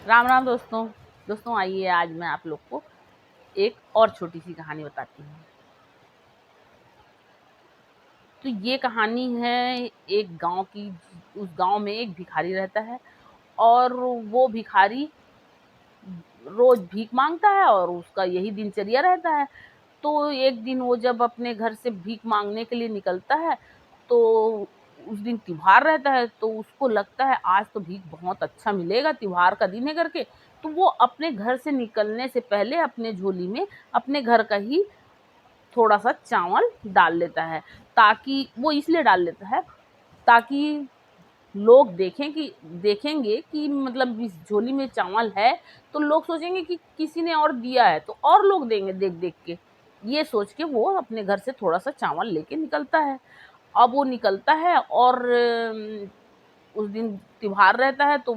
राम राम दोस्तों। आइए आज मैं आप लोग को एक और छोटी सी कहानी बताती हूँ। तो ये कहानी है एक गांव की। उस गांव में एक भिखारी रहता है और वो भिखारी रोज भीख मांगता है और उसका यही दिनचर्या रहता है। तो एक दिन वो जब अपने घर से भीख मांगने के लिए निकलता है तो उस दिन त्योहार रहता है, तो उसको लगता है आज तो भीख बहुत अच्छा मिलेगा, त्योहार का दिन है करके। तो वो अपने घर से निकलने से पहले अपने झोली में अपने घर का ही थोड़ा सा चावल डाल लेता है, ताकि वो इसलिए डाल लेता है ताकि लोग देखेंगे कि मतलब इस झोली में चावल है, तो लोग सोचेंगे कि किसी ने और दिया है तो और लोग देंगे देख देख के। ये सोच के वो अपने घर से थोड़ा सा चावल लेके निकलता है। अब वो निकलता है और उस दिन त्योहार रहता है, तो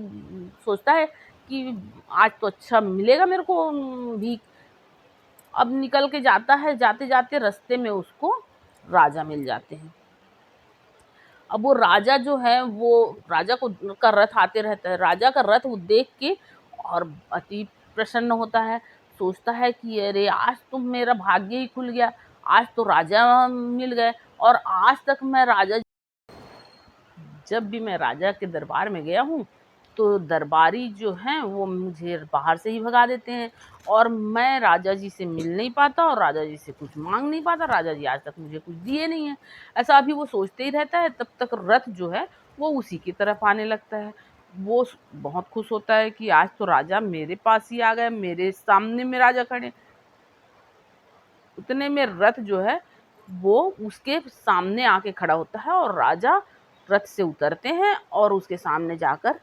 सोचता है कि आज तो अच्छा मिलेगा मेरे को भीख। अब निकल के जाता है, जाते जाते रास्ते में उसको राजा मिल जाते हैं। अब वो राजा जो है वो राजा को का रथ आते रहता है। राजा का रथ वो देख के और अति प्रसन्न होता है। सोचता है कि अरे आज तो मेरा भाग्य ही खुल गया, आज तो राजा मिल गए। और आज तक मैं राजा जब भी मैं राजा के दरबार में गया हूँ तो दरबारी जो हैं वो मुझे बाहर से ही भगा देते हैं और मैं राजा जी से मिल नहीं पाता और राजा जी से कुछ मांग नहीं पाता। राजा जी आज तक मुझे कुछ दिए नहीं है। ऐसा अभी वो सोचते ही रहता है, तब तक रथ जो है वो उसी की तरफ आने लगता है। वो बहुत खुश होता है कि आज तो राजा मेरे पास ही आ गए, मेरे सामने में राजा खड़े। उतने में रथ जो है वो उसके सामने आके खड़ा होता है और राजा रथ से उतरते हैं और उसके सामने जाकर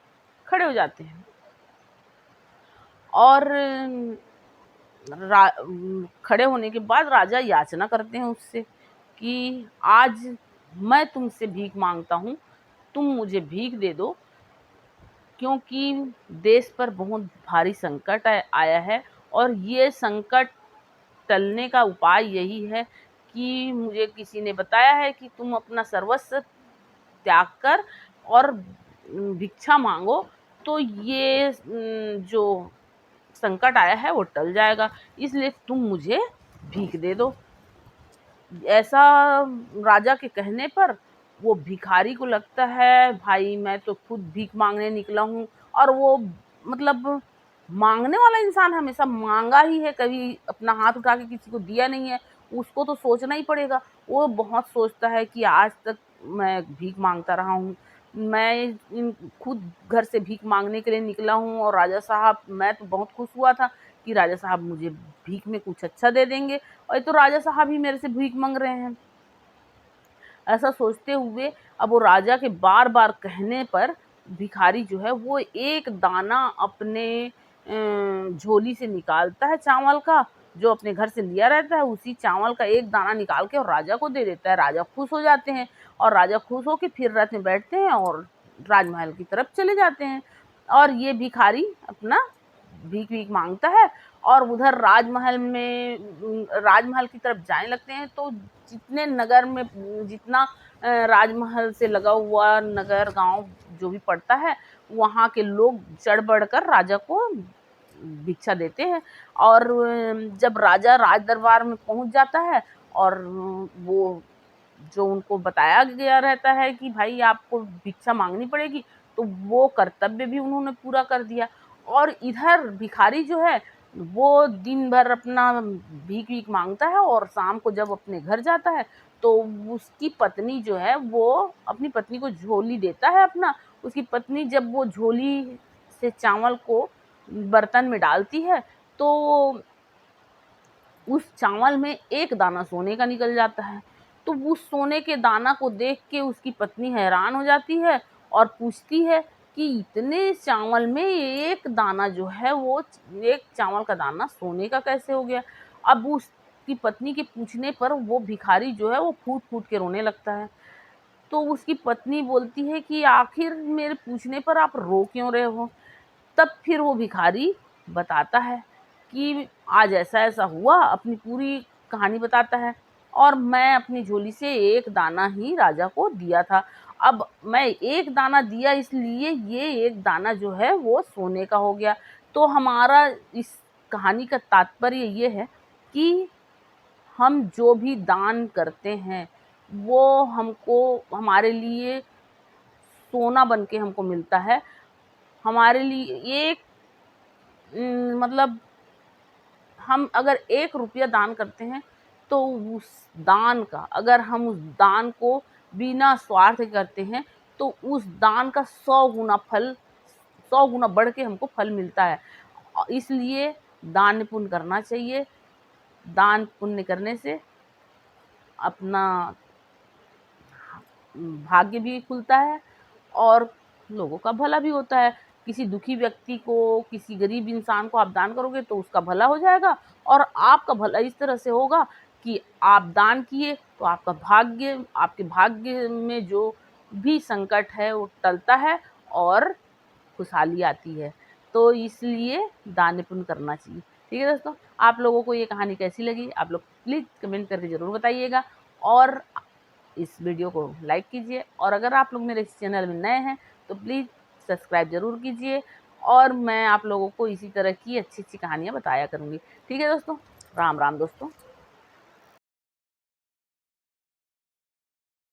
खड़े हो जाते हैं। और खड़े होने के बाद राजा याचना करते हैं उससे कि आज मैं तुमसे भीख मांगता हूँ, तुम मुझे भीख दे दो, क्योंकि देश पर बहुत भारी संकट आया है और ये संकट टलने का उपाय यही है कि मुझे किसी ने बताया है कि तुम अपना सर्वस्व त्याग कर और भिक्षा मांगो, तो ये जो संकट आया है वो टल जाएगा, इसलिए तुम मुझे भीख दे दो। ऐसा राजा के कहने पर वो भिखारी को लगता है भाई मैं तो खुद भीख मांगने निकला हूँ। और वो मतलब मांगने वाला इंसान हमेशा मांगा ही है, कभी अपना हाथ उठा के किसी को दिया नहीं है। उसको तो सोचना ही पड़ेगा। वो बहुत सोचता है कि आज तक मैं भीख मांगता रहा हूँ, मैं खुद घर से भीख मांगने के लिए निकला हूँ और राजा साहब मैं तो बहुत खुश हुआ था कि राजा साहब मुझे भीख में कुछ अच्छा दे देंगे और ये तो राजा साहब ही मेरे से भीख मांग रहे हैं। ऐसा सोचते हुए अब वो राजा के बार बार कहने पर भिखारी जो है वो एक दाना अपने झोली से निकालता है चावल का, जो अपने घर से लिया रहता है उसी चावल का एक दाना निकाल के और राजा को दे देता है। राजा खुश हो जाते हैं और राजा खुश होकर फिर रथ में बैठते हैं और राजमहल की तरफ चले जाते हैं। और ये भिखारी अपना भीख भीख मांगता है और उधर राजमहल की तरफ जाने लगते हैं। तो जितने नगर में जितना राजमहल से लगा हुआ नगर गांव जो भी पड़ता है, वहाँ के लोग चढ़ बढ़कर राजा को भिक्षा देते हैं। और जब राजा राज दरबार में पहुंच जाता है और वो जो उनको बताया गया रहता है कि भाई आपको भिक्षा मांगनी पड़ेगी, तो वो कर्तव्य भी उन्होंने पूरा कर दिया। और इधर भिखारी जो है वो दिन भर अपना भीख भीख मांगता है और शाम को जब अपने घर जाता है तो उसकी पत्नी जो है वो अपनी पत्नी को झोली देता है अपना। उसकी पत्नी जब वो झोली से चावल को बर्तन में डालती है तो उस चावल में एक दाना सोने का निकल जाता है। तो उस सोने के दाना को देख के उसकी पत्नी हैरान हो जाती है और पूछती है कि इतने चावल में एक दाना जो है वो एक चावल का दाना सोने का कैसे हो गया। अब उसकी पत्नी के पूछने पर वो भिखारी जो है वो फूट फूट के रोने लगता है। तो उसकी पत्नी बोलती है कि आखिर मेरे पूछने पर आप रो क्यों रहे हो। तब फिर वो भिखारी बताता है कि आज ऐसा-ऐसा हुआ, अपनी पूरी कहानी बताता है और मैं अपनी झोली से एक दाना ही राजा को दिया था अब मैं एक दाना दिया इसलिए ये एक दाना जो है वो सोने का हो गया। तो हमारा इस कहानी का तात्पर्य ये है कि हम जो भी दान करते हैं वो हमको हमारे लिए सोना बन के हमको मिलता है। हमारे लिए एक मतलब हम अगर 1 रुपया दान करते हैं तो उस दान का अगर हम उस दान को बिना स्वार्थ के करते हैं तो उस दान का 100 गुना फल 100 गुना बढ़ के हमको फल मिलता है। इसलिए दान पुण्य करना चाहिए। दान पुण्य करने से अपना भाग्य भी खुलता है और लोगों का भला भी होता है। किसी दुखी व्यक्ति को, किसी गरीब इंसान को आप दान करोगे तो उसका भला हो जाएगा और आपका भला इस तरह से होगा कि आप दान किए तो आपके भाग्य में जो भी संकट है वो टलता है और खुशहाली आती है। तो इसलिए दान पुण्य करना चाहिए। ठीक है दोस्तों, आप लोगों को ये कहानी कैसी लगी आप लोग प्लीज़ कमेंट करके ज़रूर बताइएगा और इस वीडियो को लाइक कीजिए और अगर आप लोग मेरे इस चैनल में नए हैं तो प्लीज़ सब्सक्राइब ज़रूर कीजिए और मैं आप लोगों को इसी तरह की अच्छी-अच्छी कहानियाँ बताया करूँगी। ठीक है दोस्तों, राम राम दोस्तों।